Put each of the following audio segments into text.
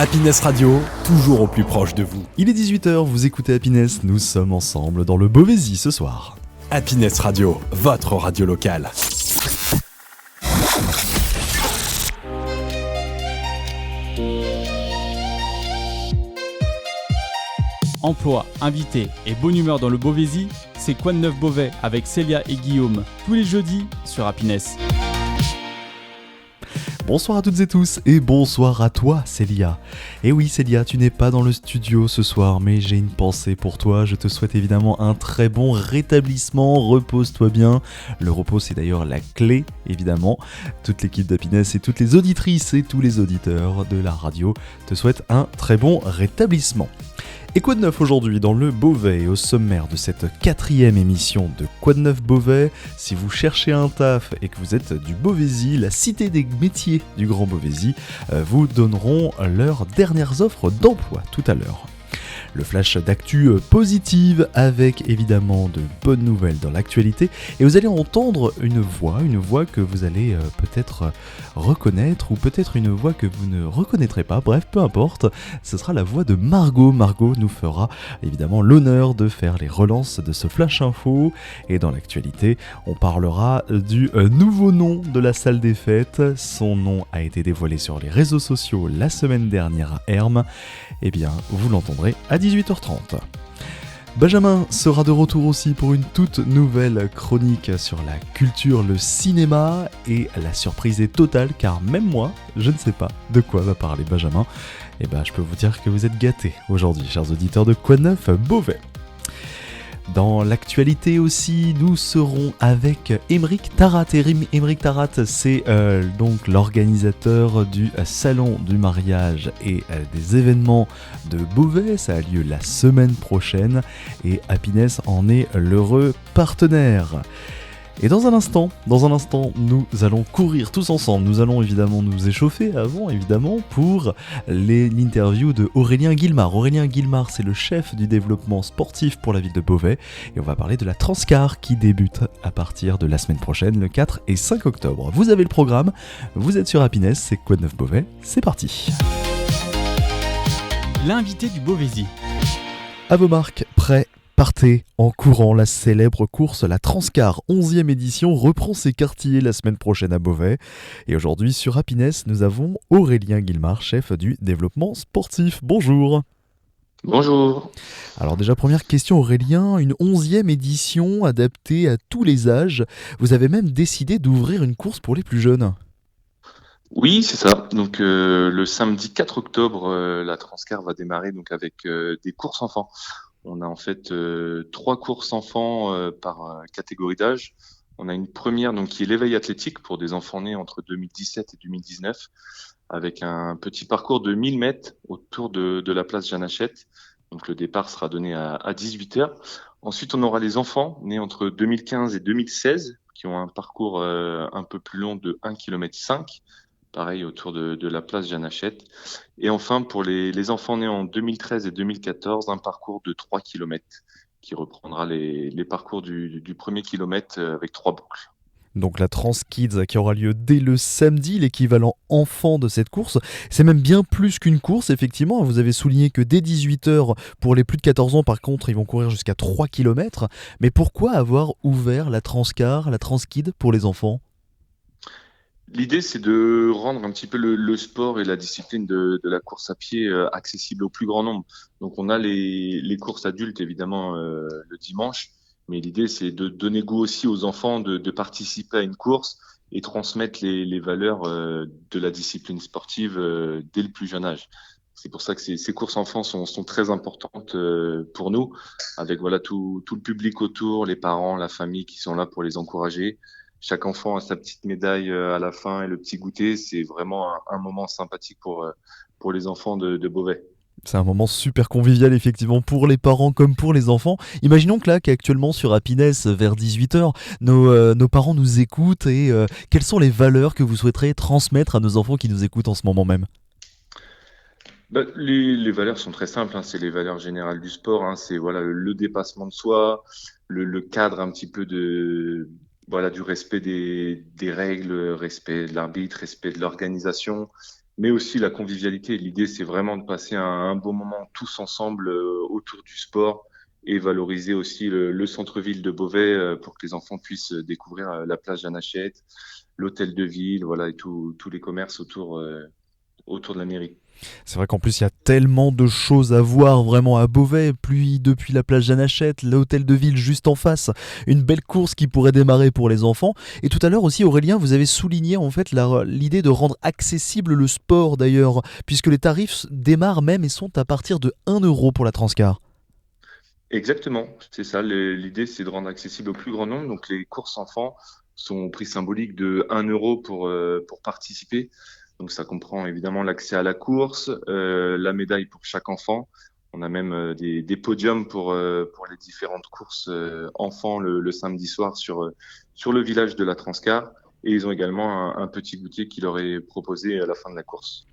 Happiness Radio, toujours au plus proche de vous. Il est 18h, vous écoutez Happiness, nous sommes ensemble dans le Beauvaisis ce soir. Happiness Radio, votre radio locale. Emploi, invité et bonne humeur dans le Beauvaisis, c'est Quoi de neuf Beauvais avec Célia et Guillaume, tous les jeudis sur Happiness. Bonsoir à toutes et tous et bonsoir à toi Célia. Et oui Célia, tu n'es pas dans le studio ce soir mais j'ai une pensée pour toi. Je te souhaite évidemment un très bon rétablissement, repose-toi bien. Le repos c'est d'ailleurs la clé évidemment. Toute l'équipe d'Happiness et toutes les auditrices et tous les auditeurs de la radio te souhaitent un très bon rétablissement. Et quoi de neuf aujourd'hui dans le Beauvais et au sommaire de cette 4e émission de Quoi de neuf Beauvais. Si vous cherchez un taf et que vous êtes du Beauvaisis, la cité des métiers du Grand Beauvaisis vous donneront leurs dernières offres d'emploi tout à l'heure. Le flash d'actu positive avec évidemment de bonnes nouvelles dans l'actualité et vous allez entendre une voix que vous allez peut-être reconnaître ou peut-être une voix que vous ne reconnaîtrez pas, bref peu importe, ce sera la voix de Margot. Margot nous fera évidemment l'honneur de faire les relances de ce flash info et dans l'actualité on parlera du nouveau nom de la salle des fêtes. Son nom a été dévoilé sur les réseaux sociaux la semaine dernière à Hermes. Eh bien, vous l'entendrez à 18h30. Benjamin sera de retour aussi pour une toute nouvelle chronique sur la culture, le cinéma, et la surprise est totale car même moi, je ne sais pas de quoi va parler Benjamin. Eh bien, je peux vous dire que vous êtes gâtés aujourd'hui, chers auditeurs de Quoi de neuf Beauvais. Dans l'actualité aussi, nous serons avec Aymeric Tarat. Aymeric Tarat, c'est donc l'organisateur du salon du mariage et des événements de Beauvais. Ça a lieu la semaine prochaine et Happiness en est l'heureux partenaire. Et dans un instant, nous allons courir tous ensemble. Nous allons évidemment nous échauffer avant, évidemment, pour l'interview de Aurélien Guillemard. Aurélien Guillemard, c'est le chef du développement sportif pour la ville de Beauvais. Et on va parler de la Transcar qui débute à partir de la semaine prochaine, le 4 et 5 octobre. Vous avez le programme, vous êtes sur Happiness, c'est Quoi de neuf Beauvais, c'est parti. L'invité du Beauvaisis. À vos marques, prêts. Partez en courant, la célèbre course, la Transcar 11e édition, reprend ses quartiers la semaine prochaine à Beauvais. Et aujourd'hui, sur Happiness, nous avons Aurélien Guillemard, chef du développement sportif. Bonjour. Bonjour. Alors déjà, première question Aurélien, une 11e édition adaptée à tous les âges. Vous avez même décidé d'ouvrir une course pour les plus jeunes. Oui, c'est ça. Donc le samedi 4 octobre, la Transcar va démarrer donc avec des courses enfants. On a en fait 3 courses enfants par catégorie d'âge. On a une première donc qui est l'éveil athlétique pour des enfants nés entre 2017 et 2019, avec un petit parcours de 1000 mètres autour de la place Jeanne Hachette. Donc le départ sera donné à 18h. Ensuite, on aura les enfants nés entre 2015 et 2016 qui ont un parcours un peu plus long de 1,5 km. Pareil autour de la place Jeanne Hachette. Et enfin, pour les enfants nés en 2013 et 2014, un parcours de 3 km qui reprendra les parcours du premier kilomètre avec 3 boucles. Donc la Trans Kids qui aura lieu dès le samedi, l'équivalent enfant de cette course. C'est même bien plus qu'une course, effectivement. Vous avez souligné que dès 18h, pour les plus de 14 ans, par contre, ils vont courir jusqu'à 3 km. Mais pourquoi avoir ouvert la Transcar, la Trans Kids pour les enfants ? L'idée, c'est de rendre un petit peu le sport et la discipline de la course à pied accessible au plus grand nombre. Donc, on a les courses adultes, évidemment, le dimanche. Mais l'idée, c'est de donner goût aussi aux enfants de participer à une course et transmettre les valeurs de la discipline sportive dès le plus jeune âge. C'est pour ça que ces courses enfants sont très importantes pour nous, avec voilà tout le public autour, les parents, la famille qui sont là pour les encourager. Chaque enfant a sa petite médaille à la fin et le petit goûter. C'est vraiment un moment sympathique pour les enfants de Beauvais. C'est un moment super convivial effectivement pour les parents comme pour les enfants. Imaginons que là, qu'actuellement sur Happiness vers 18h, nos parents nous écoutent et quelles sont les valeurs que vous souhaiterez transmettre à nos enfants qui nous écoutent en ce moment même ? Les valeurs sont très simples, hein. C'est les valeurs générales du sport, hein. C'est voilà le dépassement de soi, le cadre un petit peu du respect des règles, respect de l'arbitre, respect de l'organisation, mais aussi la convivialité. L'idée, c'est vraiment de passer un bon moment tous ensemble autour du sport et valoriser aussi le centre-ville de Beauvais pour que les enfants puissent découvrir la place Jeanne Hachette, l'hôtel de ville, voilà, et tous les commerces autour de la mairie. C'est vrai qu'en plus il y a tellement de choses à voir vraiment à Beauvais, puis depuis la plage Jeanne Hachette, l'hôtel de ville juste en face, une belle course qui pourrait démarrer pour les enfants. Et tout à l'heure aussi Aurélien, vous avez souligné en fait l'idée de rendre accessible le sport d'ailleurs, puisque les tarifs démarrent même et sont à partir de 1 € pour la Transcar. Exactement, c'est ça. L'idée, c'est de rendre accessible au plus grand nombre. Donc, les courses enfants sont au prix symbolique de 1 € pour participer. Donc, ça comprend évidemment l'accès à la course, la médaille pour chaque enfant. On a même des podiums pour les différentes courses enfants le samedi soir sur le village de la Transcar. Et ils ont également un petit goûter qui leur est proposé à la fin de la course.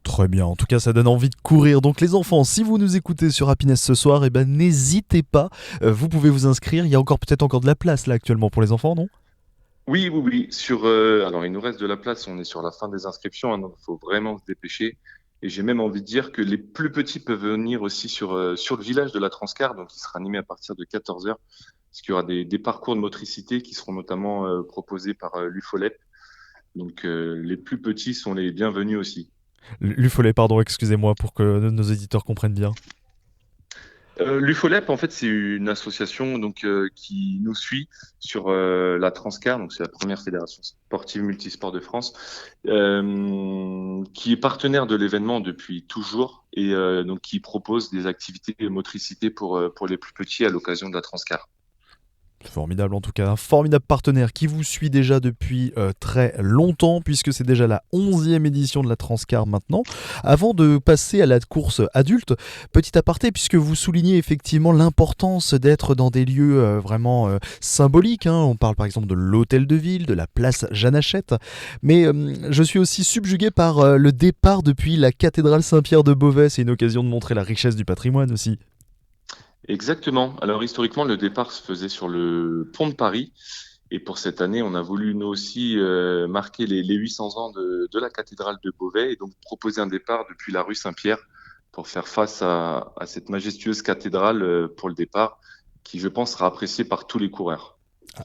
Très bien, en tout cas ça donne envie de courir. Donc les enfants, si vous nous écoutez sur Happiness ce soir, eh ben n'hésitez pas, vous pouvez vous inscrire. Il y a encore peut-être encore de la place là actuellement pour les enfants, non? Oui, oui, oui. Alors, il nous reste de la place. On est sur la fin des inscriptions, hein, donc il faut vraiment se dépêcher. Et j'ai même envie de dire que les plus petits peuvent venir aussi sur le village de la Transcar, donc il sera animé à partir de 14 heures, parce qu'il y aura des parcours de motricité qui seront notamment proposés par l'UFOLEP. Donc les plus petits sont les bienvenus aussi. L'UFOLET, pardon, excusez-moi pour que nos éditeurs comprennent bien. L'UFOLEP, en fait, c'est une association donc qui nous suit sur la Transcar, donc c'est la première fédération sportive multisport de France, qui est partenaire de l'événement depuis toujours et donc qui propose des activités de motricité pour les plus petits à l'occasion de la Transcar. Formidable en tout cas, un formidable partenaire qui vous suit déjà depuis très longtemps puisque c'est déjà la 11e édition de la Transcar maintenant. Avant de passer à la course adulte, petit aparté puisque vous soulignez effectivement l'importance d'être dans des lieux vraiment symboliques, hein. On parle par exemple de l'hôtel de ville, de la place Jeanne Hachette, mais je suis aussi subjugué par le départ depuis la cathédrale Saint-Pierre de Beauvais, c'est une occasion de montrer la richesse du patrimoine aussi. Exactement. Alors historiquement, le départ se faisait sur le pont de Paris. Et pour cette année, on a voulu nous aussi marquer les 800 ans de la cathédrale de Beauvais et donc proposer un départ depuis la rue Saint-Pierre pour faire face à cette majestueuse cathédrale pour le départ, qui je pense sera appréciée par tous les coureurs.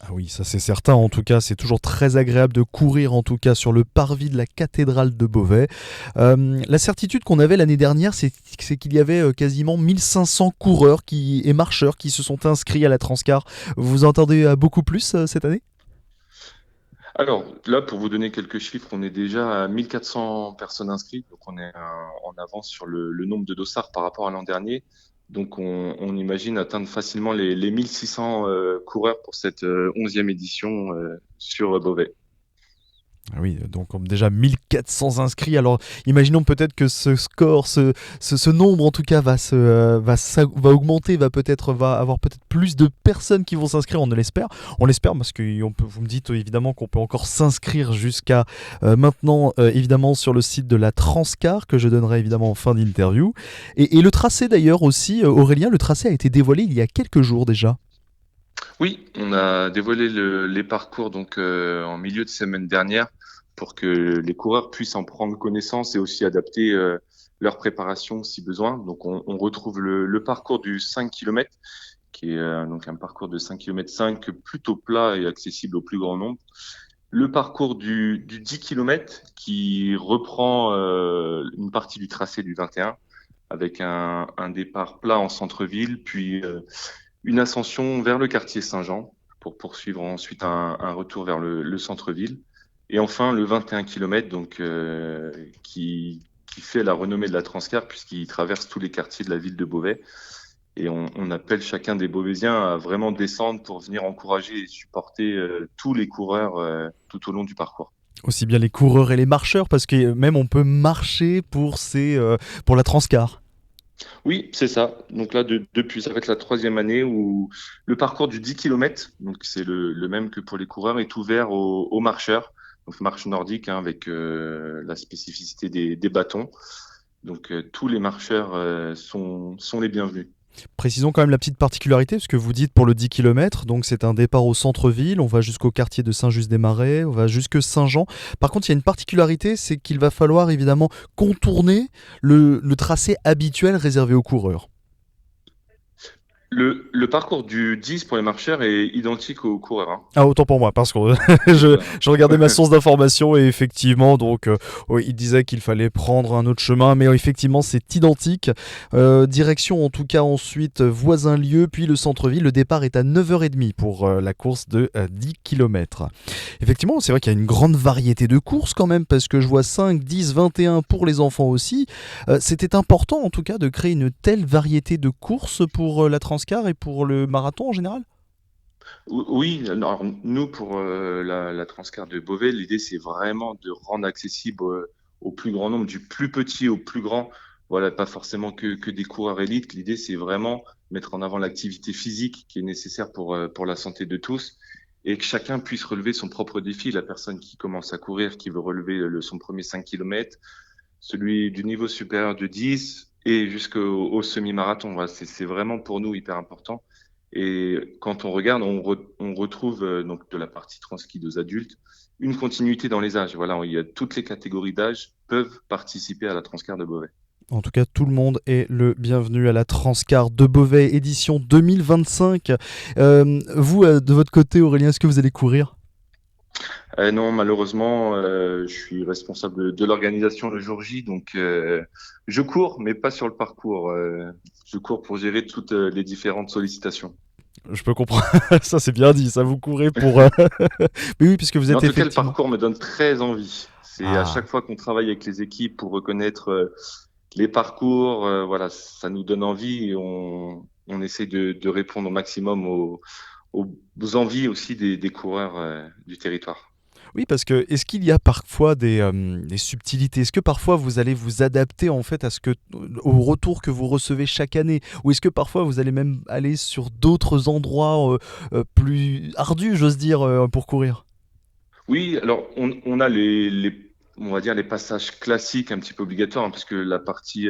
Ah oui, ça c'est certain. En tout cas, c'est toujours très agréable de courir, en tout cas, sur le parvis de la cathédrale de Beauvais. La certitude qu'on avait l'année dernière, c'est qu'il y avait quasiment 1500 coureurs et marcheurs qui se sont inscrits à la Transcar. Vous entendez beaucoup plus cette année? Alors là, pour vous donner quelques chiffres, on est déjà à 1400 personnes inscrites, donc on est en avance sur le nombre de dossards par rapport à l'an dernier. Donc on imagine atteindre facilement les 1600 coureurs pour cette 11e édition sur Beauvais. Ah oui, donc déjà 1400 inscrits. Alors imaginons peut-être que ce score, ce nombre en tout cas va augmenter, va avoir peut-être plus de personnes qui vont s'inscrire, on l'espère. On l'espère parce que vous me dites évidemment qu'on peut encore s'inscrire jusqu'à maintenant évidemment sur le site de la Transcar que je donnerai évidemment en fin d'interview. Et le tracé d'ailleurs aussi, Aurélien, le tracé a été dévoilé il y a quelques jours déjà. Oui, on a dévoilé les parcours donc en milieu de semaine dernière pour que les coureurs puissent en prendre connaissance et aussi adapter leur préparation si besoin. Donc on retrouve le parcours du 5 km qui est donc un parcours de 5 km 5 plutôt plat et accessible au plus grand nombre. Le parcours du 10 km qui reprend une partie du tracé du 21 avec un départ plat en centre-ville, puis une ascension vers le quartier Saint-Jean pour poursuivre ensuite un retour vers le centre-ville. Et enfin, le 21 km donc, qui fait la renommée de la Transcar puisqu'il traverse tous les quartiers de la ville de Beauvais. Et on appelle chacun des Beauvaisiens à vraiment descendre pour venir encourager et supporter tous les coureurs tout au long du parcours. Aussi bien les coureurs et les marcheurs, parce que même on peut marcher pour la Transcar. Oui, c'est ça. Donc là, depuis, ça va être la 3e année où le parcours du 10 km, donc c'est le même que pour les coureurs, est ouvert aux marcheurs. Donc marche nordique hein, avec la spécificité des bâtons. Donc tous les marcheurs sont les bienvenus. Précisons quand même la petite particularité, parce que vous dites pour le 10 km, donc c'est un départ au centre-ville, on va jusqu'au quartier de Saint-Just-des-Marais, on va jusque Saint-Jean. Par contre, il y a une particularité, c'est qu'il va falloir évidemment contourner le tracé habituel réservé aux coureurs. Le parcours du 10 pour les marcheurs est identique aux coureurs, hein. Ah, autant pour moi, parce que Voilà. je regardais ma source d'information et effectivement, donc, oui, il disait qu'il fallait prendre un autre chemin, mais effectivement, c'est identique. Direction, en tout cas, ensuite, voisin-lieu, puis le centre-ville. Le départ est à 9h30 pour la course de 10 km. Effectivement, c'est vrai qu'il y a une grande variété de courses quand même, parce que je vois 5, 10, 21 pour les enfants aussi. C'était important, en tout cas, de créer une telle variété de courses pour la Transcar et pour le marathon en général. Oui, alors nous, pour la Transcar de Beauvais, l'idée, c'est vraiment de rendre accessible au plus grand nombre, du plus petit au plus grand. Voilà, pas forcément que des coureurs élites. L'idée, c'est vraiment mettre en avant l'activité physique qui est nécessaire pour la santé de tous et que chacun puisse relever son propre défi. La personne qui commence à courir, qui veut relever son premier 5 km, celui du niveau supérieur de 10 et jusqu'au semi-marathon. Voilà, c'est vraiment pour nous hyper important. Et quand on regarde, on retrouve donc de la partie transquis aux adultes une continuité dans les âges. Voilà, il y a toutes les catégories d'âge peuvent participer à la Transcar de Beauvais. En tout cas, tout le monde est le bienvenu à la Transcar de Beauvais édition 2025. Vous, de votre côté, Aurélien, est-ce que vous allez courir? Non, malheureusement, je suis responsable de l'organisation le jour J, donc je cours, mais pas sur le parcours. Je cours pour gérer toutes les différentes sollicitations. Je peux comprendre, ça c'est bien dit, ça vous courez pour... Mais oui, puisque vous Mais en êtes tout cas, le effectivement... parcours me donne très envie. C'est à Ah, chaque fois qu'on travaille avec les équipes pour reconnaître les parcours, voilà, ça nous donne envie et on essaie de répondre au maximum aux envies aussi des coureurs du territoire. oui, parce que est-ce qu'il y a parfois des subtilités? Est-ce que parfois vous allez vous adapter en fait à au retour que vous recevez chaque année? Ou est-ce que parfois vous allez même aller sur d'autres endroits plus ardus, j'ose dire, pour courir? Oui, alors on a on va dire les passages classiques un petit peu obligatoires, hein, parce que la partie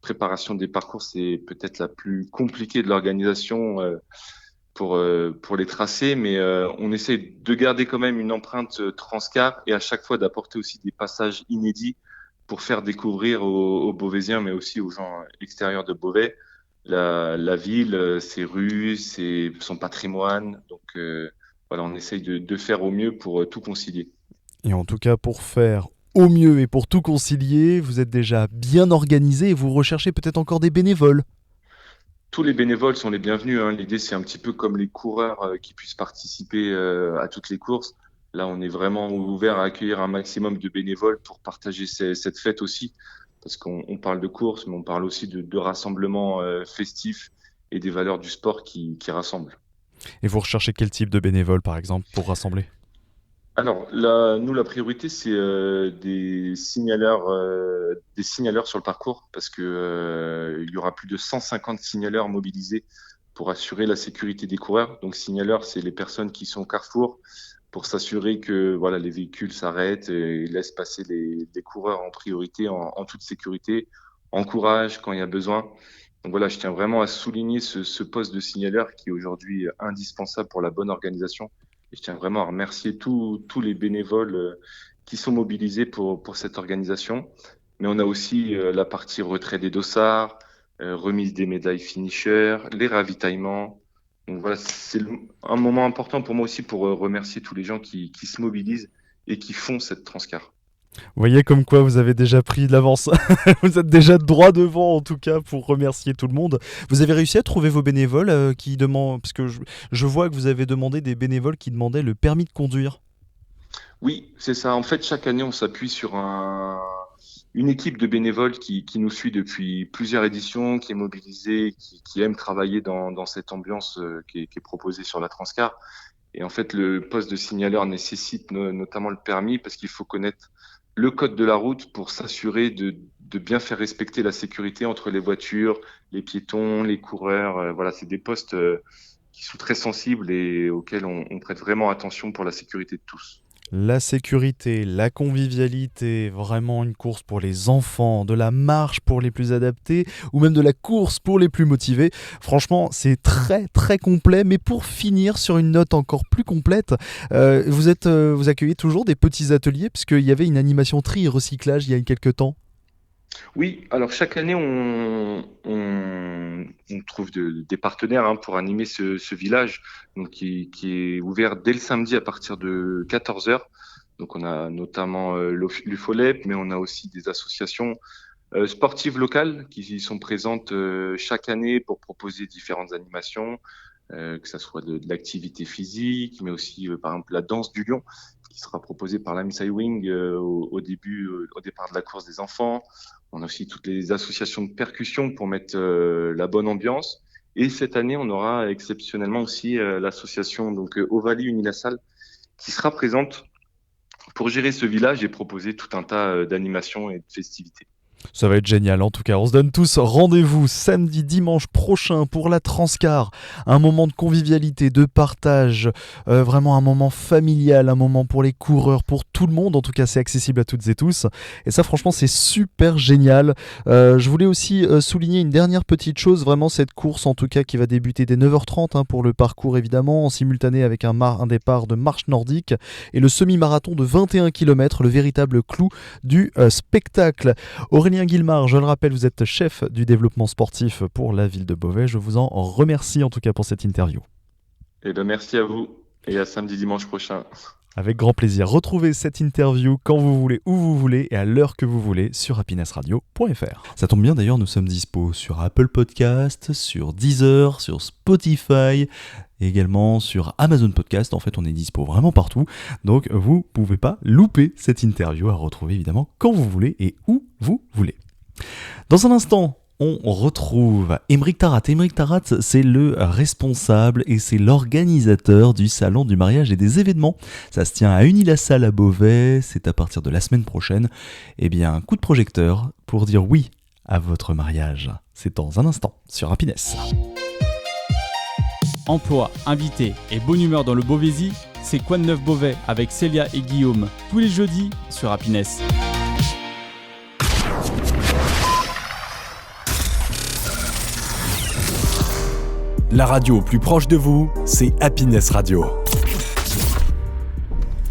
préparation des parcours, c'est peut-être la plus compliquée de l'organisation pour les tracés, mais on essaie de garder quand même une empreinte Transcar et à chaque fois d'apporter aussi des passages inédits pour faire découvrir aux Beauvaisiens, mais aussi aux gens extérieurs de Beauvais, la ville, ses rues, son patrimoine. Donc voilà, on essaye de faire au mieux pour tout concilier. Et en tout cas, pour faire au mieux et pour tout concilier, vous êtes déjà bien organisé et vous recherchez peut-être encore des bénévoles. Tous les bénévoles sont les bienvenus, hein. L'idée, c'est un petit peu comme les coureurs qui puissent participer à toutes les courses. Là, on est vraiment ouvert à accueillir un maximum de bénévoles pour partager cette fête aussi, parce qu'on parle de courses, mais on parle aussi de rassemblements festifs et des valeurs du sport qui rassemblent. Et vous recherchez quel type de bénévoles, par exemple, pour rassembler? Alors, nous, la priorité, c'est des signaleurs sur le parcours, parce que il y aura plus de 150 signaleurs mobilisés pour assurer la sécurité des coureurs. Donc, signaleurs, c'est les personnes qui sont au carrefour pour s'assurer que voilà, les véhicules s'arrêtent et laissent passer les coureurs en priorité, en toute sécurité, encouragent quand il y a besoin. Donc voilà, je tiens vraiment à souligner ce poste de signaleur qui est aujourd'hui indispensable pour la bonne organisation. Et je tiens vraiment à remercier tous les bénévoles qui sont mobilisés pour cette organisation. Mais on a aussi la partie retrait des dossards, remise des médailles finisher, les ravitaillements. Donc voilà, un moment important pour moi aussi pour remercier tous les gens qui se mobilisent et qui font cette Transcar. Vous voyez comme quoi vous avez déjà pris de l'avance. Vous êtes déjà droit devant en tout cas pour remercier tout le monde. Vous avez réussi à trouver vos bénévoles qui demandent... Parce que je vois que vous avez demandé des bénévoles qui demandaient le permis de conduire. Oui, c'est ça. En fait, chaque année, on s'appuie sur une équipe de bénévoles qui nous suit depuis plusieurs éditions, qui est mobilisée, qui aime travailler dans cette ambiance qui est proposée sur la Transcar. Et en fait, le poste de signaleur nécessite notamment le permis parce qu'il faut connaître le code de la route pour s'assurer de bien faire respecter la sécurité entre les voitures, les piétons, les coureurs. Voilà, c'est des postes qui sont très sensibles et auxquels on prête vraiment attention pour la sécurité de tous. La sécurité, la convivialité, vraiment une course pour les enfants, de la marche pour les plus adaptés ou même de la course pour les plus motivés. Franchement, c'est très très complet. Mais pour finir sur une note encore plus complète, vous accueillez toujours des petits ateliers puisqu'il y avait une animation tri et recyclage il y a quelques temps. Oui, alors chaque année, on trouve des partenaires pour animer ce village, donc qui est ouvert dès le samedi à partir de 14 heures. Donc on a notamment l'UFOLEP, mais on a aussi des associations sportives locales qui sont présentes chaque année pour proposer différentes animations, que ça soit de l'activité physique, mais aussi par exemple la danse du lion qui sera proposée par la Misai Wing au départ de la course des enfants. On a aussi toutes les associations de percussion pour mettre la bonne ambiance. Et cette année, on aura exceptionnellement aussi l'association Ovalie Unilassal qui sera présente pour gérer ce village et proposer tout un tas d'animations et de festivités. Ça va être génial en tout cas. On se donne tous rendez-vous samedi, dimanche prochain pour la Transcar. Un moment de convivialité, de partage, vraiment un moment familial, un moment pour les coureurs, pour tout le monde. En tout cas, c'est accessible à toutes et tous. Et ça, franchement, c'est super génial. Je voulais aussi souligner une dernière petite chose. Vraiment, cette course, en tout cas, qui va débuter dès 9h30 pour le parcours, évidemment, en simultané avec un départ de marche nordique et le semi-marathon de 21 km, le véritable clou du spectacle. Aurélien Guillemard, je le rappelle, vous êtes chef du développement sportif pour la ville de Beauvais. Je vous en remercie en tout cas pour cette interview. Et merci à vous et à samedi dimanche prochain. Avec grand plaisir. Retrouvez cette interview quand vous voulez, où vous voulez et à l'heure que vous voulez sur happinessradio.fr. Ça tombe bien d'ailleurs, nous sommes dispo sur Apple Podcast, sur Deezer, sur Spotify, et également sur Amazon Podcast. En fait, on est dispo vraiment partout. Donc, vous ne pouvez pas louper cette interview à retrouver évidemment quand vous voulez et où vous voulez. Dans un instant, on retrouve Aymeric Tarat. Aymeric Tarat, c'est le responsable et c'est l'organisateur du salon du mariage et des événements. Ça se tient à Unilassal à Beauvais, c'est à partir de la semaine prochaine. Eh bien, coup de projecteur pour dire oui à votre mariage. C'est dans un instant sur Happiness. Emploi, invité et bonne humeur dans le Beauvaisis, c'est Quoi de neuf Beauvais avec Célia et Guillaume, tous les jeudis sur Happiness. La radio plus proche de vous, c'est Happiness Radio.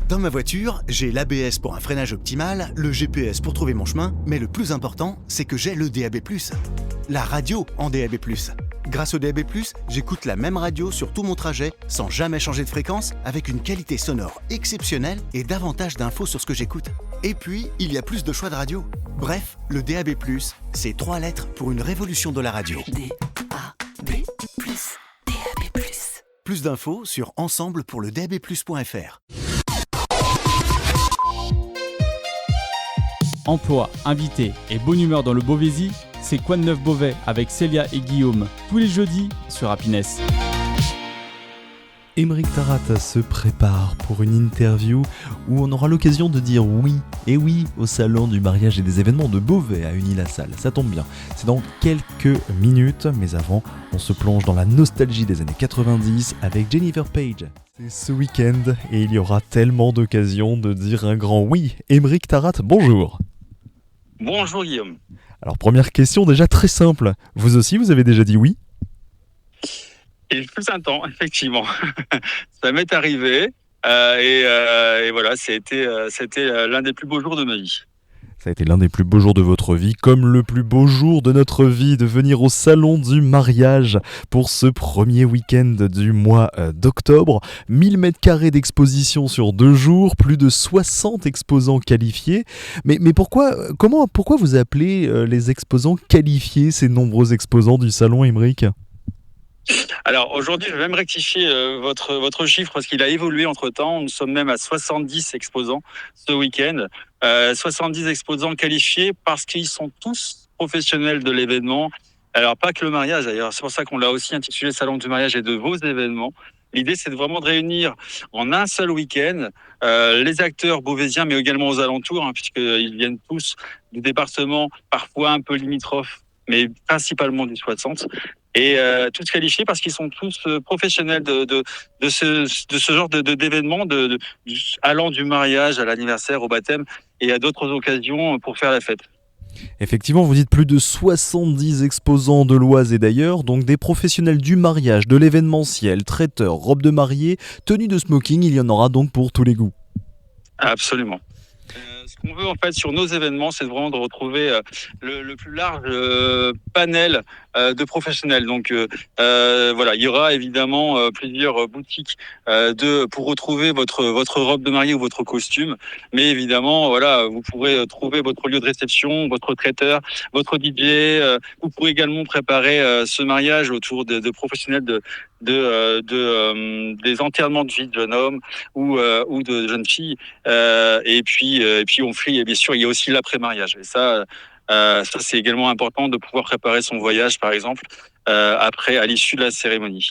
Dans ma voiture, j'ai l'ABS pour un freinage optimal, le GPS pour trouver mon chemin, mais le plus important, c'est que j'ai le DAB+. La radio en DAB+. Grâce au DAB+, j'écoute la même radio sur tout mon trajet, sans jamais changer de fréquence, avec une qualité sonore exceptionnelle et davantage d'infos sur ce que j'écoute. Et puis, il y a plus de choix de radio. Bref, le DAB+, c'est 3 lettres pour une révolution de la radio. DAB+, DAB+. Plus d'infos sur ensemble-pour-le-DAB+.fr. Emploi, invité et bonne humeur dans le Beauvaisis, c'est Quoi de neuf Beauvais avec Célia et Guillaume, tous les jeudis sur Happiness. Aymeric Tarat se prépare pour une interview où on aura l'occasion de dire oui, et oui, au salon du mariage et des événements de Beauvais à Unilassal. Ça tombe bien, c'est dans quelques minutes, mais avant, on se plonge dans la nostalgie des années 90 avec Jennifer Page. C'est ce week-end et il y aura tellement d'occasions de dire un grand oui. Aymeric Tarat, bonjour. Bonjour Guillaume. Alors première question déjà très simple, vous aussi vous avez déjà dit oui ? Il fut un temps, effectivement. Ça m'est arrivé et voilà, c'était l'un des plus beaux jours de ma vie. Ça a été l'un des plus beaux jours de votre vie, comme le plus beau jour de notre vie, de venir au salon du mariage pour ce premier week-end du mois d'octobre. 1000 m² d'exposition sur 2 jours, plus de 60 exposants qualifiés. Mais pourquoi vous appelez les exposants qualifiés, ces nombreux exposants du salon, Aymeric ? Alors aujourd'hui, je vais même rectifier votre chiffre parce qu'il a évolué entre-temps. Nous sommes même à 70 exposants ce week-end. 70 exposants qualifiés parce qu'ils sont tous professionnels de l'événement. Alors pas que le mariage d'ailleurs, c'est pour ça qu'on l'a aussi intitulé Salon du mariage et de vos événements. L'idée, c'est vraiment de réunir en un seul week-end les acteurs beauvaisiens, mais également aux alentours, puisqu'ils viennent tous du département, parfois un peu limitrophe, mais principalement du 60. et tous qualifiés parce qu'ils sont tous professionnels de ce genre d'événements, allant du mariage à l'anniversaire, au baptême et à d'autres occasions pour faire la fête. Effectivement, vous dites plus de 70 exposants de l'Oise et d'ailleurs, donc des professionnels du mariage, de l'événementiel, traiteurs, robes de mariée, tenues de smoking, il y en aura donc pour tous les goûts. Absolument. Ce qu'on veut en fait sur nos événements, c'est vraiment de retrouver le plus large panel de professionnels. Donc voilà, il y aura évidemment plusieurs boutiques pour retrouver votre robe de mariée ou votre costume. Mais évidemment, voilà, vous pourrez trouver votre lieu de réception, votre traiteur, votre DJ. Vous pourrez également préparer ce mariage autour de professionnels des enterrements de vie de jeunes hommes ou de jeunes filles. Et puis on fait, et bien sûr, il y a aussi l'après-mariage. Et ça c'est également important de pouvoir préparer son voyage, par exemple, à l'issue de la cérémonie.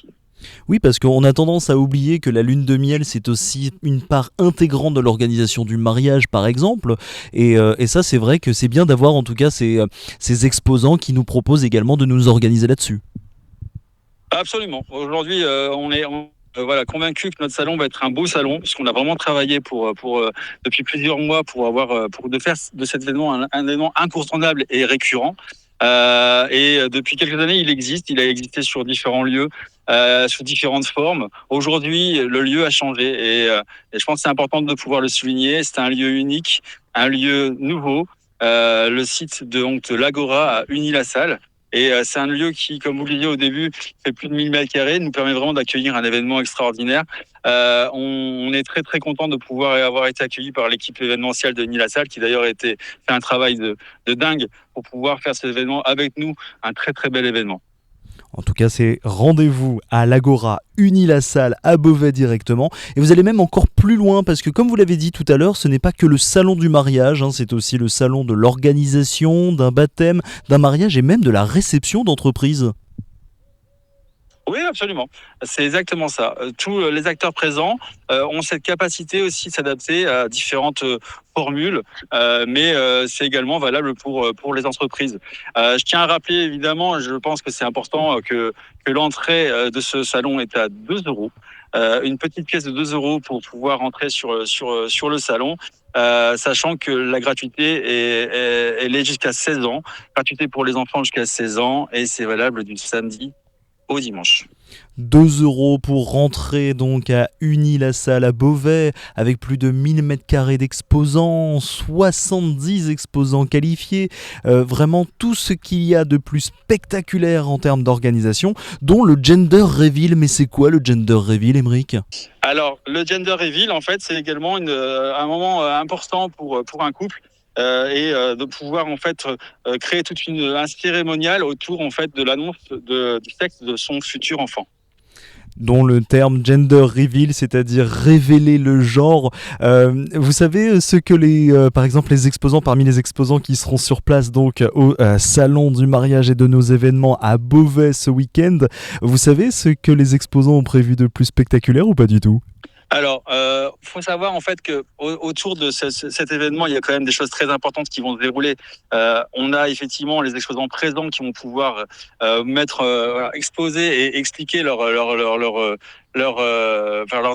Oui, parce qu'on a tendance à oublier que la lune de miel, c'est aussi une part intégrante de l'organisation du mariage, par exemple. Et ça, c'est vrai que c'est bien d'avoir en tout cas ces exposants qui nous proposent également de nous organiser là-dessus. Absolument. Aujourd'hui, on est convaincu que notre salon va être un beau salon, puisqu'on a vraiment travaillé depuis plusieurs mois pour faire de cet événement un événement incontournable et récurrent. Et depuis quelques années, il a existé sur différents lieux, sous différentes formes. Aujourd'hui, le lieu a changé et je pense que c'est important de pouvoir le souligner. C'est un lieu unique, un lieu nouveau. Le site de l'Agora à Uni-la-Salle. Et c'est un lieu qui, comme vous le disiez au début, fait plus de 1000 m², nous permet vraiment d'accueillir un événement extraordinaire. On est très très content de pouvoir avoir été accueillis par l'équipe événementielle de Uni-la-Salle, qui d'ailleurs fait un travail de dingue pour pouvoir faire cet événement avec nous, un très très bel événement. En tout cas, c'est rendez-vous à l'Agora Uni-la-Salle à Beauvais directement. Et vous allez même encore plus loin parce que, comme vous l'avez dit tout à l'heure, ce n'est pas que le salon du mariage, c'est aussi le salon de l'organisation, d'un baptême, d'un mariage et même de la réception d'entreprise. Oui, absolument. C'est exactement ça. Tous les acteurs présents ont cette capacité aussi de s'adapter à différentes formules, mais c'est également valable pour les entreprises. Je tiens à rappeler, évidemment, je pense que c'est important que l'entrée de ce salon est à 2 €. Une petite pièce de 2 € pour pouvoir entrer sur le salon, sachant que la gratuité elle est jusqu'à 16 ans. Gratuité pour les enfants jusqu'à 16 ans et c'est valable du samedi au dimanche. 2 € pour rentrer donc à Uni-la-Salle à Beauvais avec plus de 1000 m² d'exposants, 70 exposants qualifiés, vraiment tout ce qu'il y a de plus spectaculaire en termes d'organisation, dont le gender reveal. Mais c'est quoi le gender reveal, Émeric ? Alors, le gender reveal, en fait, c'est également un moment important pour un couple. Et de pouvoir en fait créer un cérémonial autour en fait de l'annonce du sexe de son futur enfant. Dont le terme gender reveal, c'est-à-dire révéler le genre. Vous savez ce que par exemple parmi les exposants qui seront sur place donc au salon du mariage et de nos événements à Beauvais ce week-end, vous savez ce que les exposants ont prévu de plus spectaculaire ou pas du tout ? Alors, faut savoir en fait que autour de cet événement, il y a quand même des choses très importantes qui vont se dérouler. On a effectivement les exposants présents qui vont pouvoir exposer et expliquer leurs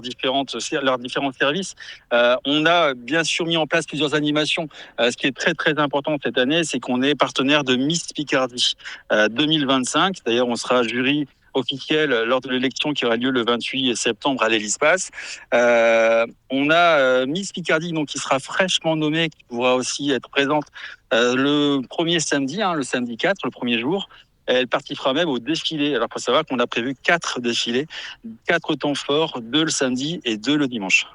différents services. On a bien sûr mis en place plusieurs animations. Ce qui est très très important cette année, c'est qu'on est partenaire de Miss Picardie 2025. D'ailleurs, on sera jury officiel lors de l'élection qui aura lieu le 28 septembre à l'Hélice-Passe. On a Miss Picardie donc, qui sera fraîchement nommée, qui pourra aussi être présente le premier samedi, le samedi 4, le premier jour. Elle participera même au défilé. Alors, il faut savoir qu'on a prévu 4 défilés, 4 temps forts, 2 le samedi et 2 le dimanche.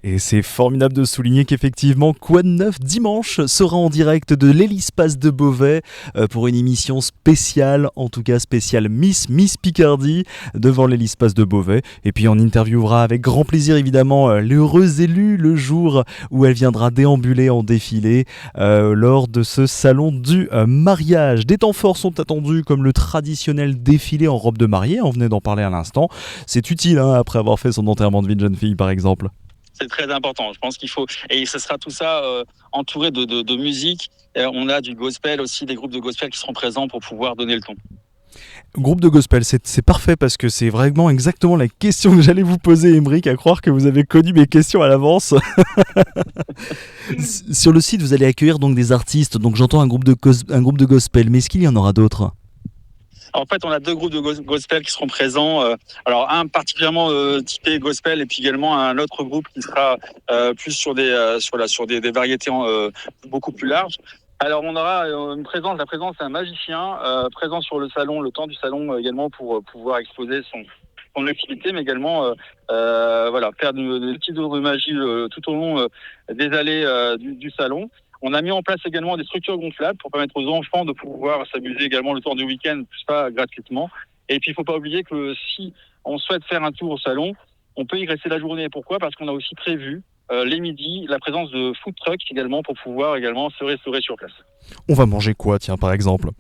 Et c'est formidable de souligner qu'effectivement, Quoi de neuf dimanche sera en direct de l'Hélice-Passe de Beauvais pour une émission spéciale, en tout cas spéciale Miss Picardie devant l'Hélice-Passe de Beauvais. Et puis on interviewera avec grand plaisir évidemment l'heureuse élue le jour où elle viendra déambuler en défilé lors de ce salon du mariage. Des temps forts sont attendus comme le traditionnel défilé en robe de mariée, on venait d'en parler à l'instant. C'est utile après avoir fait son enterrement de vie de jeune fille par exemple. C'est très important. Je pense qu'il faut, et ce sera tout ça entouré de musique. On a du gospel aussi, des groupes de gospel qui seront présents pour pouvoir donner le ton. Groupe de gospel, c'est parfait parce que c'est vraiment exactement la question que j'allais vous poser, Aymeric, à croire que vous avez connu mes questions à l'avance. Sur le site, vous allez accueillir donc des artistes, donc j'entends un groupe de gospel, mais est-ce qu'il y en aura d'autres ? En fait, on a 2 groupes de gospel qui seront présents. Alors, un particulièrement typé gospel, et puis également un autre groupe qui sera plus sur des variétés beaucoup plus larges. Alors, on aura la présence d'un magicien présent sur le salon, le temps du salon également, pour pouvoir exposer son activité, mais également faire des petits tours de magie tout au long des allées du salon. On a mis en place également des structures gonflables pour permettre aux enfants de pouvoir s'amuser également le temps du week-end, tout ça gratuitement. Et puis, il ne faut pas oublier que si on souhaite faire un tour au salon, on peut y rester la journée. Pourquoi ? Parce qu'on a aussi prévu les midis la présence de food trucks également pour pouvoir également se restaurer sur place. On va manger quoi, tiens, par exemple ?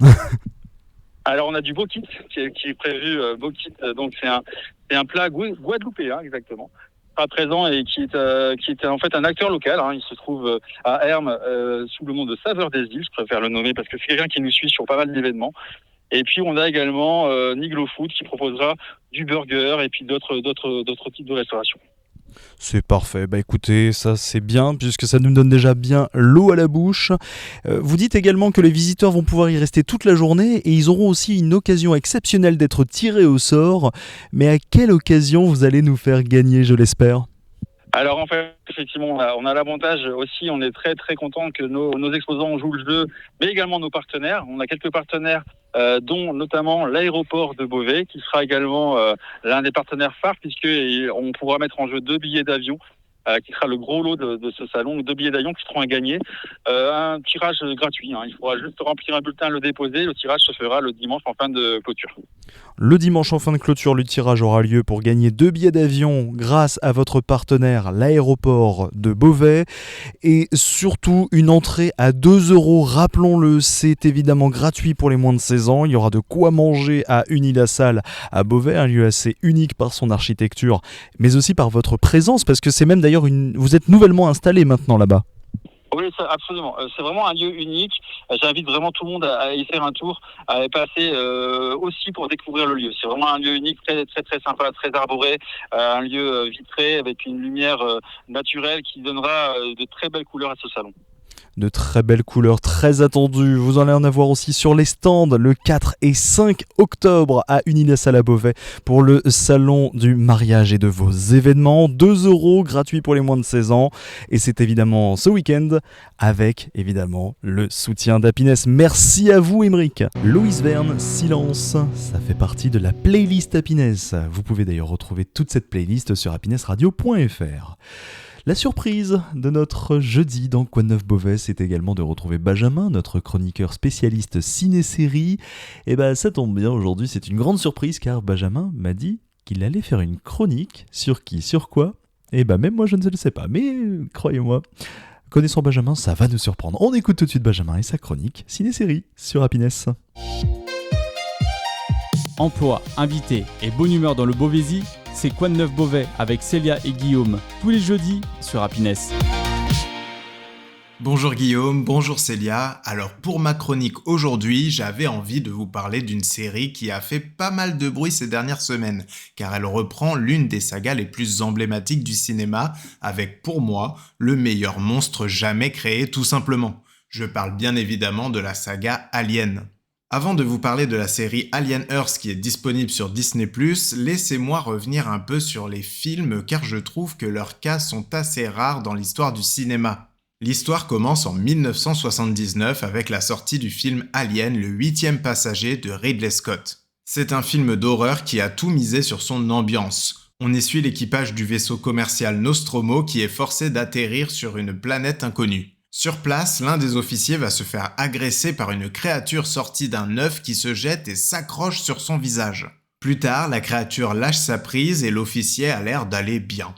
Alors, on a du bokit qui est prévu. Bokit, donc c'est un plat guadeloupéen, exactement. Pas présent et qui est en fait un acteur local. Il se trouve à Hermes sous le nom de Saveur des Îles. Je préfère le nommer parce que c'est quelqu'un qui nous suit sur pas mal d'événements. Et puis on a également Niglo Food qui proposera du burger et puis d'autres types de restauration. C'est parfait, bah écoutez, ça c'est bien puisque ça nous donne déjà bien l'eau à la bouche. Vous dites également que les visiteurs vont pouvoir y rester toute la journée et ils auront aussi une occasion exceptionnelle d'être tirés au sort. Mais à quelle occasion vous allez nous faire gagner, je l'espère ? Alors en fait, effectivement, on a l'avantage aussi, on est très très content que nos exposants jouent le jeu, mais également nos partenaires. On a quelques partenaires, dont notamment l'aéroport de Beauvais, qui sera également l'un des partenaires phares, puisqu'on pourra mettre en jeu 2 billets d'avion, qui sera le gros lot de ce salon, 2 billets d'avion qui seront à gagner. Un tirage gratuit, il faudra juste remplir un bulletin, le déposer. Le tirage se fera le dimanche en fin de clôture. Le dimanche en fin de clôture, le tirage aura lieu pour gagner 2 billets d'avion grâce à votre partenaire, l'aéroport de Beauvais. Et surtout, une entrée à 2 €. Rappelons-le, c'est évidemment gratuit pour les moins de 16 ans. Il y aura de quoi manger à Unis-la-Salle à Beauvais, un lieu assez unique par son architecture, mais aussi par votre présence, parce que c'est même d'ailleurs vous êtes nouvellement installé maintenant là-bas. Oui, absolument. C'est vraiment un lieu unique. J'invite vraiment tout le monde à y faire un tour, à y passer aussi pour découvrir le lieu. C'est vraiment un lieu unique, très très très sympa, très arboré, un lieu vitré avec une lumière naturelle qui donnera de très belles couleurs à ce salon. De très belles couleurs, très attendues. Vous allez en avoir aussi sur les stands le 4 et 5 octobre à Unis-la-Salle à Beauvais pour le salon du mariage et de vos événements. 2 € gratuits pour les moins de 16 ans. Et c'est évidemment ce week-end avec évidemment le soutien d'Happiness. Merci à vous, Aymeric. Loïs Verne, Silence, ça fait partie de la playlist Happiness. Vous pouvez d'ailleurs retrouver toute cette playlist sur happinessradio.fr. La surprise de notre jeudi dans Quoi de neuf Beauvais, c'est également de retrouver Benjamin, notre chroniqueur spécialiste ciné-série. Et ça tombe bien, aujourd'hui c'est une grande surprise car Benjamin m'a dit qu'il allait faire une chronique sur qui, sur quoi. Et même moi je ne le sais pas, mais croyez-moi, connaissant Benjamin, ça va nous surprendre. On écoute tout de suite Benjamin et sa chronique ciné-série sur Happiness. Emploi, invité et bonne humeur dans le Beauvaisis, c'est Quoi de neuf Beauvais avec Célia et Guillaume, tous les jeudis sur Happiness. Bonjour Guillaume, bonjour Célia. Alors pour ma chronique aujourd'hui, j'avais envie de vous parler d'une série qui a fait pas mal de bruit ces dernières semaines, car elle reprend l'une des sagas les plus emblématiques du cinéma, avec pour moi le meilleur monstre jamais créé tout simplement. Je parle bien évidemment de la saga Alien. Avant de vous parler de la série Alien Earth qui est disponible sur Disney+, laissez-moi revenir un peu sur les films car je trouve que leurs cas sont assez rares dans l'histoire du cinéma. L'histoire commence en 1979 avec la sortie du film Alien, le 8e passager de Ridley Scott. C'est un film d'horreur qui a tout misé sur son ambiance. On y suit l'équipage du vaisseau commercial Nostromo qui est forcé d'atterrir sur une planète inconnue. Sur place, l'un des officiers va se faire agresser par une créature sortie d'un œuf qui se jette et s'accroche sur son visage. Plus tard, la créature lâche sa prise et l'officier a l'air d'aller bien.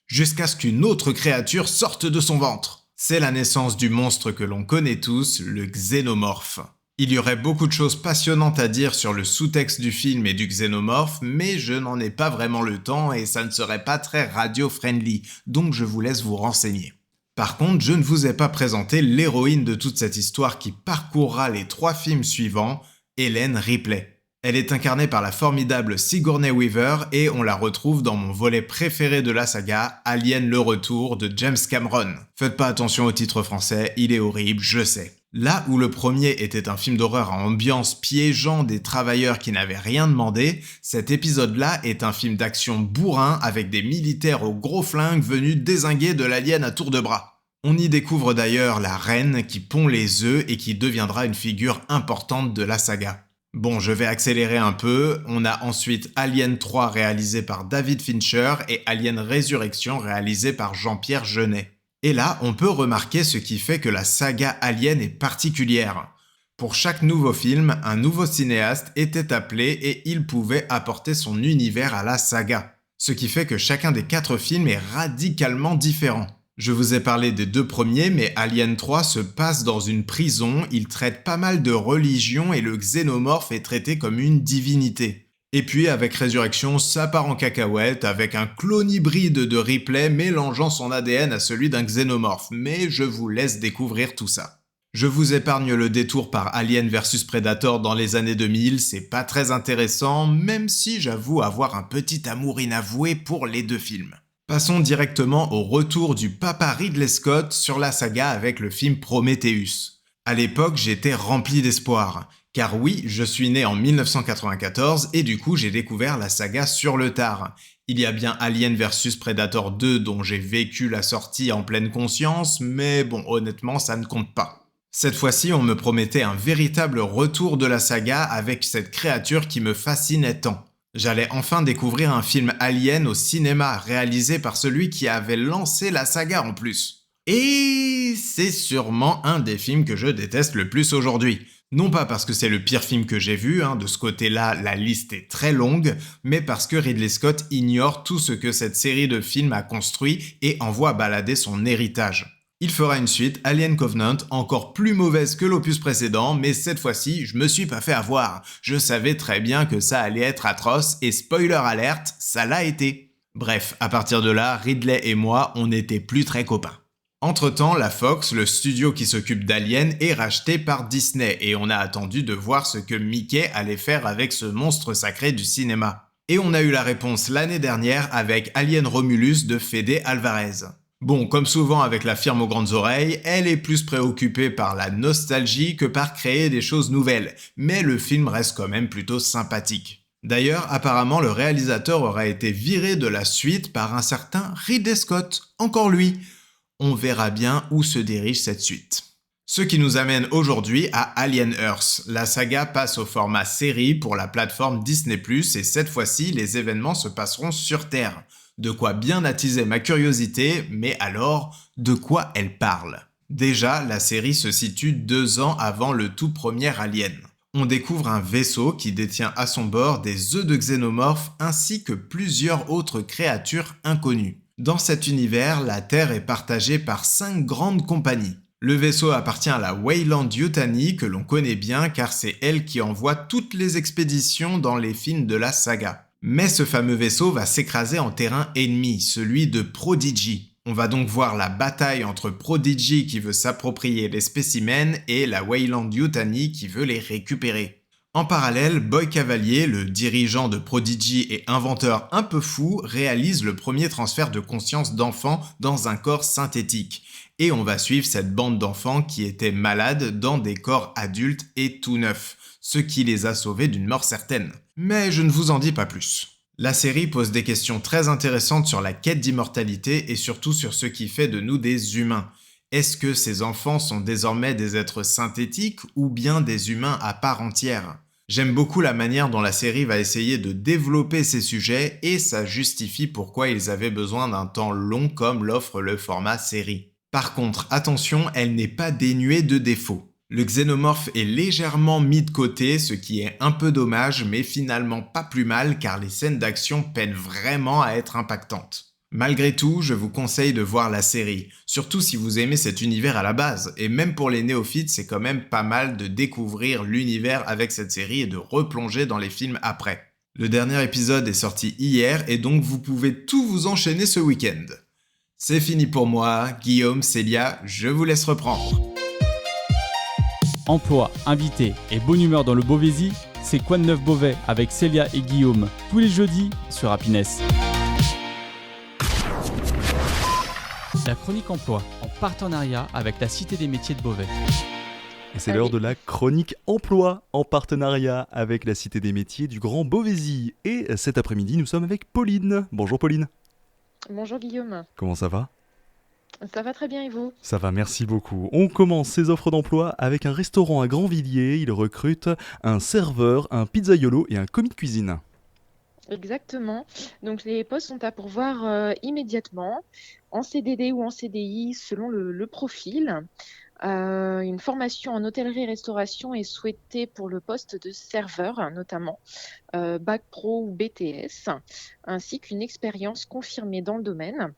Jusqu'à ce qu'une autre créature sorte de son ventre. C'est la naissance du monstre que l'on connaît tous, le xénomorphe. Il y aurait beaucoup de choses passionnantes à dire sur le sous-texte du film et du xénomorphe, mais je n'en ai pas vraiment le temps et ça ne serait pas très radio-friendly, donc je vous laisse vous renseigner. Par contre, je ne vous ai pas présenté l'héroïne de toute cette histoire qui parcourra les 3 films suivants, Ellen Ripley. Elle est incarnée par la formidable Sigourney Weaver et on la retrouve dans mon volet préféré de la saga, Alien le Retour de James Cameron. Faites pas attention au titre français, il est horrible, je sais. Là où le premier était un film d'horreur à ambiance piégeant des travailleurs qui n'avaient rien demandé, cet épisode-là est un film d'action bourrin avec des militaires aux gros flingues venus dézinguer de l'alien à tour de bras. On y découvre d'ailleurs la reine qui pond les œufs et qui deviendra une figure importante de la saga. Bon, je vais accélérer un peu, on a ensuite Alien 3 réalisé par David Fincher et Alien Résurrection réalisé par Jean-Pierre Jeunet. Et là, on peut remarquer ce qui fait que la saga Alien est particulière. Pour chaque nouveau film, un nouveau cinéaste était appelé et il pouvait apporter son univers à la saga. Ce qui fait que chacun des 4 films est radicalement différent. Je vous ai parlé des 2 premiers, mais Alien 3 se passe dans une prison, il traite pas mal de religion et le xénomorphe est traité comme une divinité. Et puis avec Résurrection, ça part en cacahuète avec un clone hybride de Ripley mélangeant son ADN à celui d'un xénomorphe, mais je vous laisse découvrir tout ça. Je vous épargne le détour par Alien vs Predator dans les années 2000, c'est pas très intéressant, même si j'avoue avoir un petit amour inavoué pour les 2 films. Passons directement au retour du papa Ridley Scott sur la saga avec le film Prometheus. À l'époque, j'étais rempli d'espoir. Car oui, je suis né en 1994 et du coup j'ai découvert la saga sur le tard. Il y a bien Alien vs Predator 2 dont j'ai vécu la sortie en pleine conscience, mais bon, honnêtement, ça ne compte pas. Cette fois-ci, on me promettait un véritable retour de la saga avec cette créature qui me fascinait tant. J'allais enfin découvrir un film Alien au cinéma, réalisé par celui qui avait lancé la saga en plus. Et c'est sûrement un des films que je déteste le plus aujourd'hui. Non pas parce que c'est le pire film que j'ai vu, de ce côté-là la liste est très longue, mais parce que Ridley Scott ignore tout ce que cette série de films a construit et envoie balader son héritage. Il fera une suite, Alien Covenant, encore plus mauvaise que l'opus précédent, mais cette fois-ci, je me suis pas fait avoir. Je savais très bien que ça allait être atroce, et spoiler alerte, ça l'a été. Bref, à partir de là, Ridley et moi, on n'était plus très copains. Entre-temps, la Fox, le studio qui s'occupe d'Alien, est racheté par Disney, et on a attendu de voir ce que Mickey allait faire avec ce monstre sacré du cinéma. Et on a eu la réponse l'année dernière avec Alien Romulus de Fede Alvarez. Bon, comme souvent avec la firme aux grandes oreilles, elle est plus préoccupée par la nostalgie que par créer des choses nouvelles, mais le film reste quand même plutôt sympathique. D'ailleurs, apparemment, le réalisateur aurait été viré de la suite par un certain Ridley Scott, encore lui. On verra bien où se dirige cette suite. Ce qui nous amène aujourd'hui à Alien Earth. La saga passe au format série pour la plateforme Disney+, et cette fois-ci, les événements se passeront sur Terre. De quoi bien attiser ma curiosité, mais alors, de quoi elle parle ? Déjà, la série se situe 2 ans avant le tout premier Alien. On découvre un vaisseau qui détient à son bord des œufs de xénomorphes ainsi que plusieurs autres créatures inconnues. Dans cet univers, la Terre est partagée par 5 grandes compagnies. Le vaisseau appartient à la Weyland-Yutani que l'on connaît bien car c'est elle qui envoie toutes les expéditions dans les films de la saga. Mais ce fameux vaisseau va s'écraser en terrain ennemi, celui de Prodigy. On va donc voir la bataille entre Prodigy qui veut s'approprier les spécimens et la Weyland-Yutani qui veut les récupérer. En parallèle, Boy Cavalier, le dirigeant de Prodigy et inventeur un peu fou, réalise le premier transfert de conscience d'enfants dans un corps synthétique. Et on va suivre cette bande d'enfants qui étaient malades dans des corps adultes et tout neufs, ce qui les a sauvés d'une mort certaine. Mais je ne vous en dis pas plus. La série pose des questions très intéressantes sur la quête d'immortalité et surtout sur ce qui fait de nous des humains. Est-ce que ces enfants sont désormais des êtres synthétiques ou bien des humains à part entière ? J'aime beaucoup la manière dont la série va essayer de développer ces sujets et ça justifie pourquoi ils avaient besoin d'un temps long comme l'offre le format série. Par contre, attention, elle n'est pas dénuée de défauts. Le xénomorphe est légèrement mis de côté, ce qui est un peu dommage, mais finalement pas plus mal car les scènes d'action peinent vraiment à être impactantes. Malgré tout, je vous conseille de voir la série, surtout si vous aimez cet univers à la base, et même pour les néophytes, c'est quand même pas mal de découvrir l'univers avec cette série et de replonger dans les films après. Le dernier épisode est sorti hier et donc vous pouvez tout vous enchaîner ce week-end. C'est fini pour moi, Guillaume, Célia, je vous laisse reprendre. Emploi, invité et bonne humeur dans le Beauvaisis, c'est Quoi de neuf Beauvais avec Célia et Guillaume, tous les jeudis sur Happiness. La chronique emploi, en partenariat avec la Cité des métiers de Beauvais. Et c'est l'heure de la chronique emploi en partenariat avec la Cité des métiers du Grand Beauvaisis. Et cet après-midi, nous sommes avec Pauline. Bonjour Pauline. Bonjour Guillaume, Comment ça va ? ça va très bien et vous? Ça va, merci beaucoup. On commence ces offres d'emploi avec un restaurant à Grandvilliers. Il recrute un serveur, un pizzaiolo et un commis de cuisine. Exactement, donc les postes sont à pourvoir immédiatement, en CDD ou en CDI selon le profil. Une formation en hôtellerie-restauration est souhaitée pour le poste de serveur notamment, Bac Pro ou BTS, ainsi qu'une expérience confirmée dans le domaine.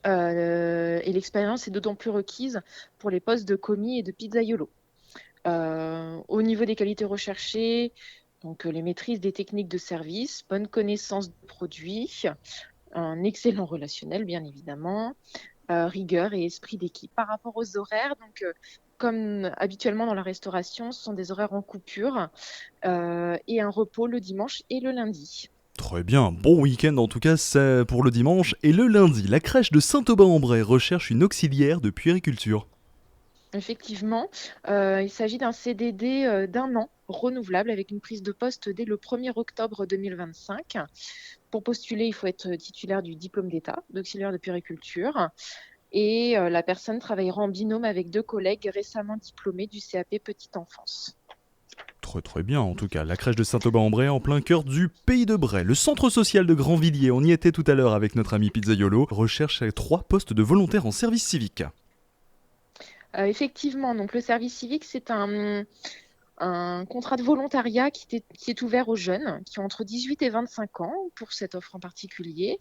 Et l'expérience est d'autant plus requise pour les postes de commis et de pizzaiolo. Au niveau des qualités recherchées, donc les maîtrises des techniques de service, bonne connaissance de produits, un excellent relationnel bien évidemment, rigueur et esprit d'équipe. Par rapport aux horaires, donc comme habituellement dans la restauration, ce sont des horaires en coupure et un repos le dimanche et le lundi. Très bien, bon week-end en tout cas c'est pour le dimanche. Et le lundi, la crèche de Saint-Aubin-en-Bray recherche une auxiliaire de puériculture. Effectivement, il s'agit d'un CDD d'un an renouvelable avec une prise de poste dès le 1er octobre 2025. Pour postuler, il faut être titulaire du diplôme d'État d'auxiliaire de puériculture et la personne travaillera en binôme avec 2 collègues récemment diplômés du CAP Petite Enfance. Très bien en tout cas, la crèche de Saint-Aubin-en-Bray en plein cœur du Pays de Bray. Le centre social de Grandvilliers, on y était tout à l'heure avec notre ami pizzaiolo, recherche 3 postes de volontaires en service civique. Effectivement, donc le service civique, c'est un contrat de volontariat qui est ouvert aux jeunes qui ont entre 18 et 25 ans pour cette offre en particulier,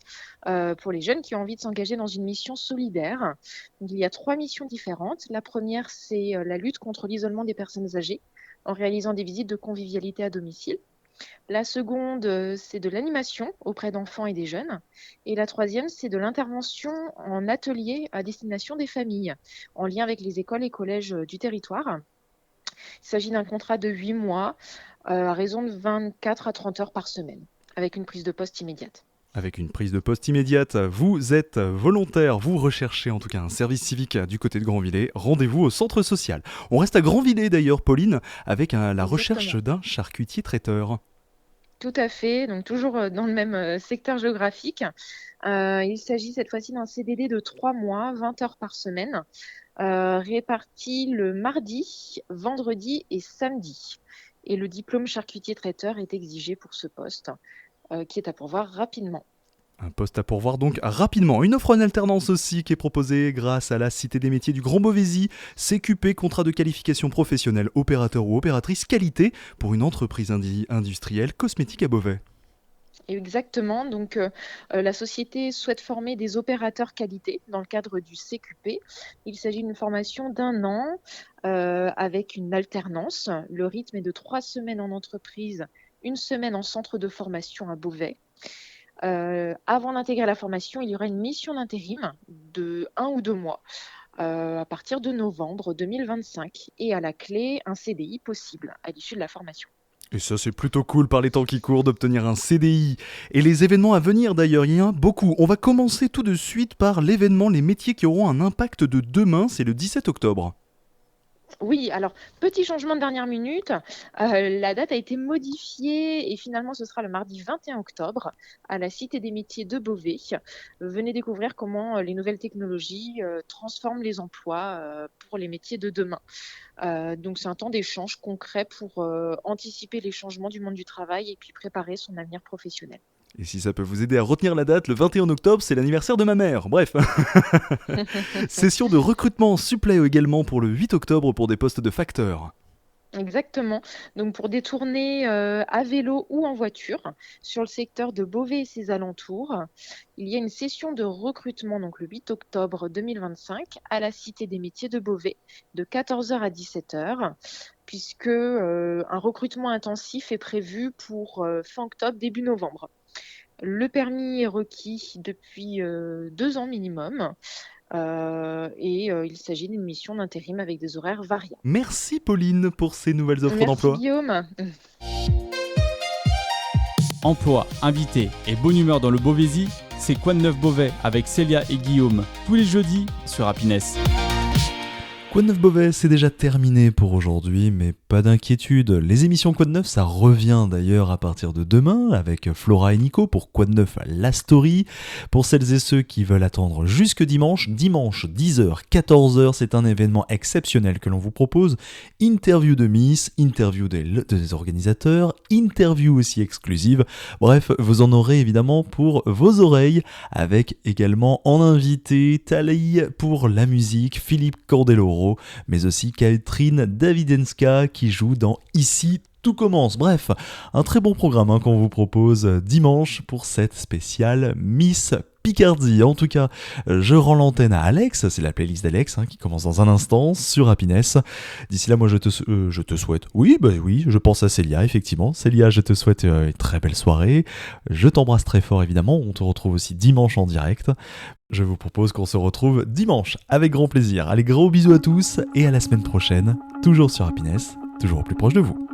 pour les jeunes qui ont envie de s'engager dans une mission solidaire. Donc, il y a 3 missions différentes. La première, c'est la lutte contre l'isolement des personnes âgées en réalisant des visites de convivialité à domicile. La seconde, c'est de l'animation auprès d'enfants et des jeunes. Et la troisième, c'est de l'intervention en atelier à destination des familles, en lien avec les écoles et collèges du territoire. Il s'agit d'un contrat de 8 mois, à raison de 24 à 30 heures par semaine, avec une prise de poste immédiate. Avec une prise de poste immédiate, vous êtes volontaire, vous recherchez en tout cas un service civique du côté de Grandvilliers, rendez-vous au centre social. On reste à Grandvilliers d'ailleurs, Pauline, avec la recherche d'un charcutier traiteur. Tout à fait, donc toujours dans le même secteur géographique. Il s'agit cette fois-ci d'un CDD de 3 mois, 20 heures par semaine, répartis le mardi, vendredi et samedi. Et le diplôme charcutier traiteur est exigé pour ce poste, qui est à pourvoir rapidement. Un poste à pourvoir donc rapidement. Une offre en alternance aussi qui est proposée grâce à la Cité des métiers du Grand Beauvaisis. CQP, contrat de qualification professionnelle, opérateur ou opératrice qualité pour une entreprise industrielle cosmétique à Beauvais. Exactement, donc la société souhaite former des opérateurs qualité dans le cadre du CQP. Il s'agit d'une formation d'1 an avec une alternance. Le rythme est de 3 semaines en entreprise, 1 semaine en centre de formation à Beauvais. Avant d'intégrer la formation, il y aura une mission d'intérim de 1 ou 2 mois à partir de novembre 2025 et à la clé, un CDI possible à l'issue de la formation. Et ça c'est plutôt cool par les temps qui courent d'obtenir un CDI. Et les événements à venir d'ailleurs, il y en a beaucoup. On va commencer tout de suite par l'événement Les métiers qui auront un impact de demain, c'est le 17 octobre. Oui, alors petit changement de dernière minute, la date a été modifiée et finalement ce sera le mardi 21 octobre à la Cité des métiers de Beauvais. Venez découvrir comment les nouvelles technologies transforment les emplois pour les métiers de demain. Donc c'est un temps d'échange concret pour anticiper les changements du monde du travail et puis préparer son avenir professionnel. Et si ça peut vous aider à retenir la date, le 21 octobre, c'est l'anniversaire de ma mère. Bref. Session de recrutement suppléant également pour le 8 octobre pour des postes de facteurs. Exactement. Donc pour détourner à vélo ou en voiture sur le secteur de Beauvais et ses alentours, il y a une session de recrutement donc le 8 octobre 2025 à la Cité des métiers de Beauvais de 14h à 17h puisque un recrutement intensif est prévu pour fin octobre, début novembre. Le permis est requis depuis 2 ans minimum. Il s'agit d'une mission d'intérim avec des horaires variables. Merci Pauline pour ces nouvelles offres d'emploi. Merci Guillaume. Emploi, invité et bonne humeur dans le Beauvaisis, c'est Quoi de neuf Beauvais avec Célia et Guillaume, tous les jeudis sur Happiness. Quoi de neuf Beauvais, c'est déjà terminé pour aujourd'hui, mais pas d'inquiétude. Les émissions Quoi de neuf, ça revient d'ailleurs à partir de demain avec Flora et Nico pour Quoi de neuf la story. Pour celles et ceux qui veulent attendre jusque dimanche 10h, 14h, c'est un événement exceptionnel que l'on vous propose. Interview de Miss, interview des organisateurs, interview aussi exclusive. Bref, vous en aurez évidemment pour vos oreilles, avec également en invité Thalie pour la musique, Philippe Cordeloro, mais aussi Catherine Davidenska qui joue dans Ici tout commence. Bref, un très bon programme qu'on vous propose dimanche pour cette spéciale Miss Picardie. En tout cas, je rends l'antenne à Alex, c'est la playlist d'Alex qui commence dans un instant sur Happiness. D'ici là, moi je te souhaite, oui, je pense à Célia, effectivement. Célia, je te souhaite une très belle soirée. Je t'embrasse très fort, évidemment. On te retrouve aussi dimanche en direct. Je vous propose qu'on se retrouve dimanche avec grand plaisir. Allez, gros bisous à tous et à la semaine prochaine, toujours sur Happiness, toujours au plus proche de vous.